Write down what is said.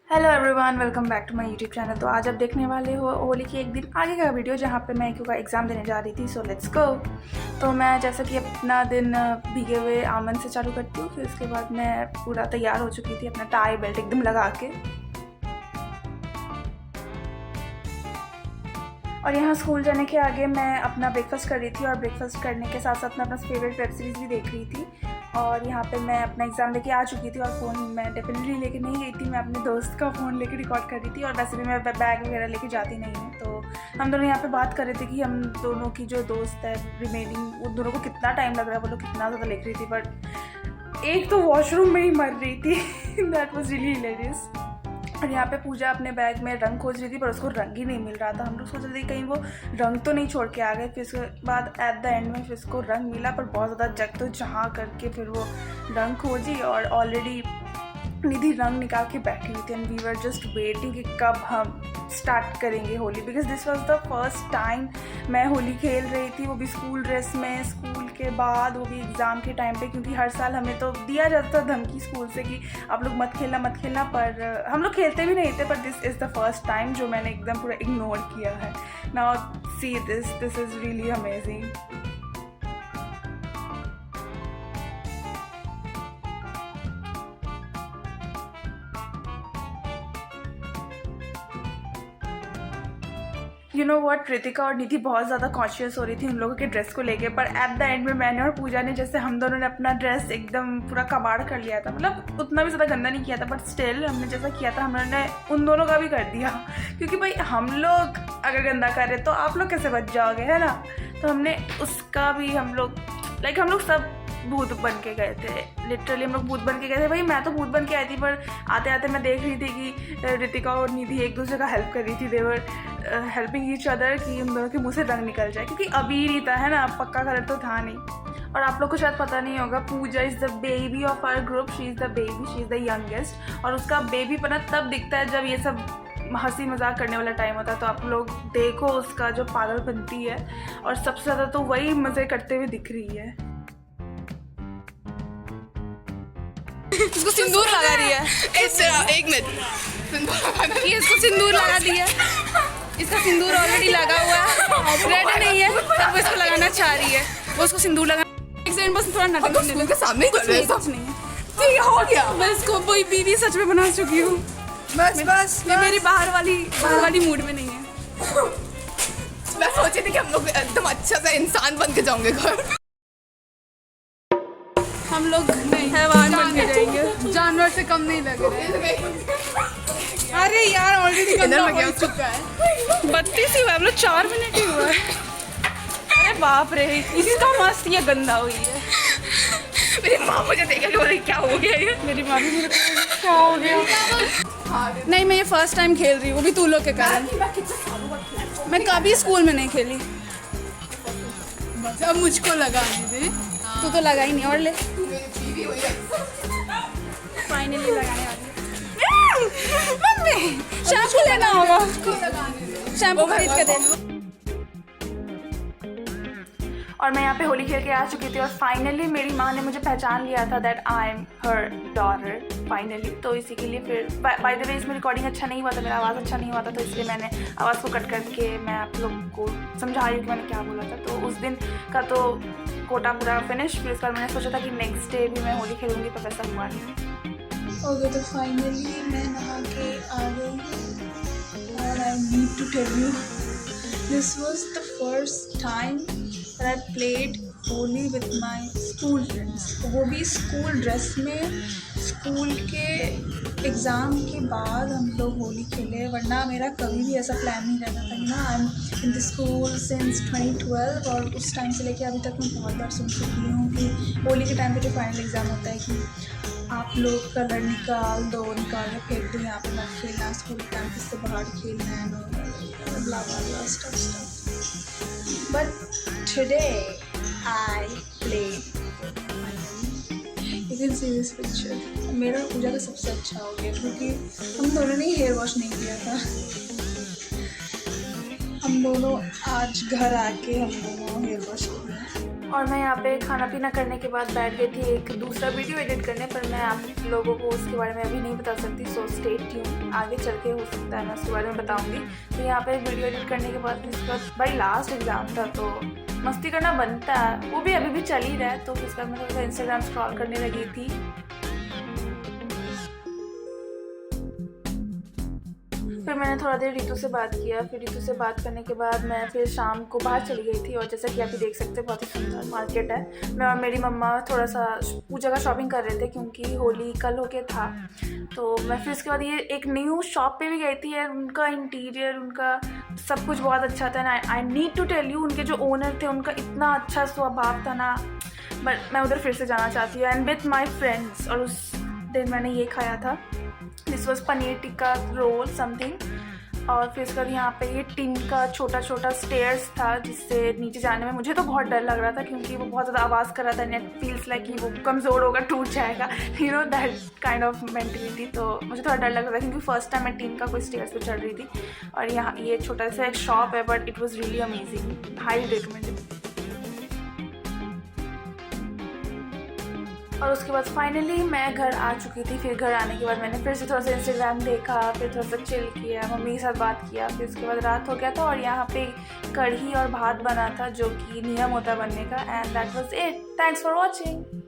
Hello everyone, welcome back to my YouTube channel. तो आज आप देखने वाले हो होली के एक दिन आगे का वीडियो जहाँ पे मैं क्यों एग्ज़ाम देने जा रही थी। So let's go. तो मैं जैसा कि अपना दिन भीगे हुए आमन से चालू करती हूँ। फिर उसके बाद मैं पूरा तैयार हो चुकी थी, अपना टाई बेल्ट एकदम लगा के। और यहाँ स्कूल जाने के आगे मैं अपना ब्रेकफास्ट कर रही थी और ब्रेकफास्ट करने के साथ साथ मैं अपना फेवरेट वेब सीरीज़ भी देख रही थी। और यहाँ पे मैं अपना एग्ज़ाम लेके आ चुकी थी और फ़ोन मैं डेफिनेटली लेके नहीं गई थी। मैं अपने दोस्त का फ़ोन लेके रिकॉर्ड कर रही थी और वैसे भी मैं बैग वगैरह लेके जाती नहीं हूँ। तो हम दोनों यहाँ पे बात कर रहे थे कि हम दोनों की जो दोस्त है रिमेनिंग, उन दोनों को कितना टाइम लग रहा है, वो लोग कितना ज़्यादा लिख रही थी। बट एक तो वॉशरूम में ही मर रही थी। That was really hilarious. और यहाँ पे पूजा अपने बैग में रंग खोज रही थी पर उसको रंग ही नहीं मिल रहा था। हम लोग सोच रहे थे कहीं वो रंग तो नहीं छोड़ के आ गए। फिर उसके बाद एट द एंड में फिर उसको रंग मिला, पर बहुत ज़्यादा जग तो जहाँ करके फिर वो रंग खोजी और ऑलरेडी निधि रंग निकाल के बैठी हुई थी। And we were just waiting कि कब हम स्टार्ट करेंगे Holi, because this was the first time मैं होली खेल रही थी, वो भी स्कूल ड्रेस में, स्कूल के बाद, वो भी एग्ज़ाम के टाइम पे। क्योंकि हर साल हमें तो दिया जाता था धमकी स्कूल से कि आप लोग मत खेलना, पर हम लोग खेलते भी नहीं थे। पर this is the first time जो मैंने एकदम पूरा इग्नोर किया है। Now see this is really amazing. You know what, Ritika और निधि बहुत ज़्यादा कॉन्शियस हो रही थी उन लोगों के ड्रेस को लेके। पर एट द एंड में मैंने और पूजा ने, जैसे हम दोनों ने अपना ड्रेस एकदम पूरा कबाड़ कर लिया था। मतलब उतना भी ज़्यादा गंदा नहीं किया था, बट स्टिल हमने जैसा किया था हमने उन दोनों का भी कर दिया। क्योंकि भाई हम लोग अगर गंदा कर रहे तो आप लोग कैसे बच जाओगे, है ना। तो हमने उसका भी, हम लोग सब भूत बन के गए थे। लिटरली हम लोग भूत बन के गए थे। भाई मैं तो भूत बन के आई थी, पर आते आते मैं देख रही थी कि रितिका और निधि एक दूसरे का हेल्प कर रही थी। देवर हेल्पिंग ईच अदर कि उन दोनों के मुंह से रंग निकल जाए। क्योंकि अबीर ही था, है ना, पक्का कलर तो था नहीं। और आप लोग को शायद पता नहीं होगा, Puja is the baby of our group. She is the baby, she is the youngest. और उसका बेबी पना तब दिखता है जब ये सब हंसी मजाक करने वाला टाइम होता है। तो आप लोग देखो उसका जो पागल बनती है, और सबसे ज़्यादा तो वही मज़े करते हुए दिख रही है। इसको सिंदूर लगा रही है। एक मिनट, ये इसको सिंदूर लगा दिया। इसका सिंदूर ऑलरेडी लगा हुआ है, रेडी नहीं है, तब वो इसको लगाना चाह रही है। वो उसको सिंदूर लगा, एक सेकंड बस थोड़ा नाटक करने के सामने कुछ नहीं है। तो ये हो गया, मैं इसको वही बीवी सच में बना चुकी हूँ। बस ये मेरी बाहर वाली मूड में नहीं है। मैं सोची थी कि हम लोग एकदम अच्छा सा इंसान बन के जाओगे घर। हम लोग हैवान बन के जाएंगे, जानवर से कम नहीं लग रहे। अरे यार ऑलरेडी गंदा हो चुका है। 32 ही हुआ, हम लोग 4 मिनट ही हुआ है। अरे बाप रे, इसका मस्त ये गंदा हुई है। मेरी माँ मुझे देखा कि बोले क्या हो गया ये। मेरी माँ भी मुझे क्या हो गया। नहीं, मैं ये फर्स्ट टाइम खेल रही हूँ, वो भी तू लोग के कारण। मैं कभी स्कूल में नहीं खेली। अब मुझको लगाने दे। तू तो लगा ही नहीं, और ले फाइनली लगाने वाली। मम्मी शैम्पू लेना होगा, शैम्पू खरीद के दे। और मैं यहाँ पे होली खेल के आ चुकी थी और फाइनली मेरी माँ ने मुझे पहचान लिया था that I am her daughter finally. तो इसी के लिए फिर बाय द वे इसमें रिकॉर्डिंग अच्छा नहीं हुआ था, मेरा आवाज़ अच्छा नहीं हुआ था, तो इसलिए मैंने आवाज़ को कट करके मैं आप लोग को समझा रही हूँ कि मैंने क्या बोला था। तो उस दिन का तो कोटा पूरा फिनिश। फिर उसके बाद मैंने सोचा था कि नेक्स्ट डे भी मैं होली खेलूँगी, पर वैसा हुआ नहीं। ओके, तो फाइनली मैं नहा के आ गई और I need to tell you this was the first time that I played Holi with my school friends, वो भी स्कूल ड्रेस में। स्कूल के एग्ज़ाम के बाद हम लोग होली खेले, वरना मेरा कभी भी ऐसा प्लान नहीं रहता था ना। I am in the school since 2012 और उस टाइम से लेके अभी तक मैं बहुत बार सुन चुकी हूँ कि होली के टाइम पे जो फाइनल एग्ज़ाम होता है कि आप लोग कलर निकाल के फेंक दो, यहाँ पे मत खेलना, स्कूल कैंपस से बाहर खेलना है, blah blah blah stuff. But today I played. You can see this picture. मेरा पूजा का सबसे अच्छा हो गया क्योंकि हम दोनों ने हेयर वॉश नहीं किया था। हम दोनों आज घर आके हम दोनों हेयर वॉश किए। और मैं यहाँ पे खाना पीना करने के बाद बैठ गई थी एक दूसरा वीडियो एडिट करने, पर मैं आप लोगों को उसके बारे में अभी नहीं बता सकती। सो स्टे ट्यून, आगे चल के हो सकता है मैं उसके बारे में बताऊँगी। तो यहाँ पे वीडियो एडिट करने के बाद इसके बाद भाई लास्ट एग्ज़ाम था तो मस्ती करना बनता है, वो भी अभी भी चल ही रहा है। तो उसके बाद मैं थोड़ा सा इंस्टाग्राम स्क्रॉल करने लगी थी। फिर मैंने थोड़ा देर रितु से बात किया। फिर रितु से बात करने के बाद मैं फिर शाम को बाहर चली गई थी। और जैसा कि आप देख सकते हैं बहुत ही सुंदर मार्केट है। मैं और मेरी मम्मा थोड़ा सा पूजा का शॉपिंग कर रहे थे क्योंकि होली कल होके था। तो मैं फिर उसके बाद ये एक न्यू शॉप पे भी गई थी यार। उनका इंटीरियर, उनका सब कुछ बहुत अच्छा था ना। I need to tell you, उनके जो ओनर थे उनका इतना अच्छा स्वभाव था ना। बट मैं उधर फिर से जाना चाहती हूँ एंड विथ माई फ्रेंड्स। और उस दिन मैंने ये खाया था, this was paneer tikka roll something. और फिर उसके बाद यहाँ पे ये टिन का छोटा छोटा स्टेयर्स था जिससे नीचे जाने में मुझे तो बहुत डर लग रहा था क्योंकि वो बहुत ज़्यादा आवाज़ कर रहा था। नेट फील्स लाइक कि वो कमज़ोर होगा, टूट जाएगा, you know that kind of mentality. तो मुझे थोड़ा डर लग रहा था क्योंकि फर्स्ट टाइम मैं टिन का कोई स्टेयर्स पे चढ़ रही थी। और यहाँ ये छोटा सा एक शॉप है but it was really amazing, highly recommended. और उसके बाद फाइनली मैं घर आ चुकी थी। फिर घर आने के बाद मैंने फिर से थोड़ा सा इंस्टाग्राम देखा, फिर थोड़ा सा चिल किया, मम्मी के साथ बात किया। फिर उसके बाद रात हो गया था और यहाँ पे कढ़ी और भात बना था जो कि नियम होता है बनने का। And that was it. Thanks for watching.